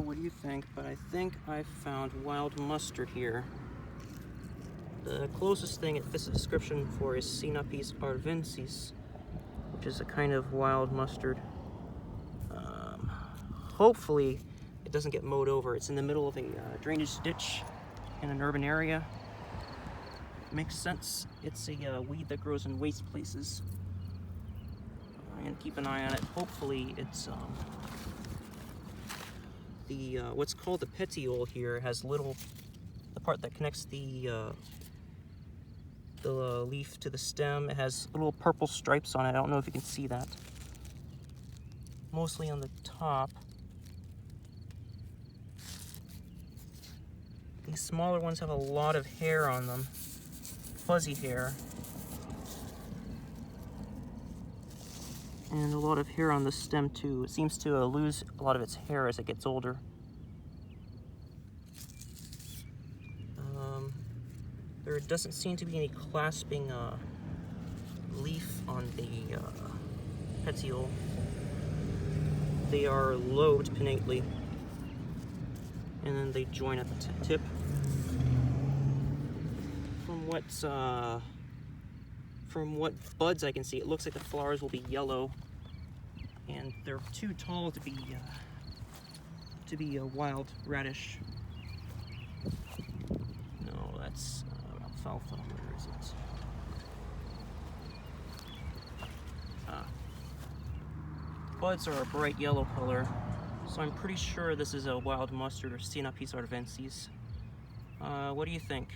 what do you think? But I think I found wild mustard here. The closest thing it fits the description for is Sinapis arvensis, which is a kind of wild mustard. Hopefully it doesn't get mowed over. It's in the middle of a drainage ditch in an urban area. Makes sense. It's a weed that grows in waste places. I'm gonna keep an eye on it. Hopefully it's what's called the petiole here has the part that connects the leaf to the stem. It has little purple stripes on it. I don't know if you can see that. Mostly on the top. These smaller ones have a lot of hair on them, fuzzy hair, and a lot of hair on the stem too. It seems to lose a lot of its hair as it gets older. There doesn't seem to be any clasping leaf on the petiole. They are lobed pinnately, and then they join at the tip. From what buds I can see, it looks like the flowers will be yellow, and they're too tall to be a wild radish. No, that's alfalfa. Where is it? Buds are a bright yellow color, so I'm pretty sure this is a wild mustard or Sinapis arvensis. What do you think?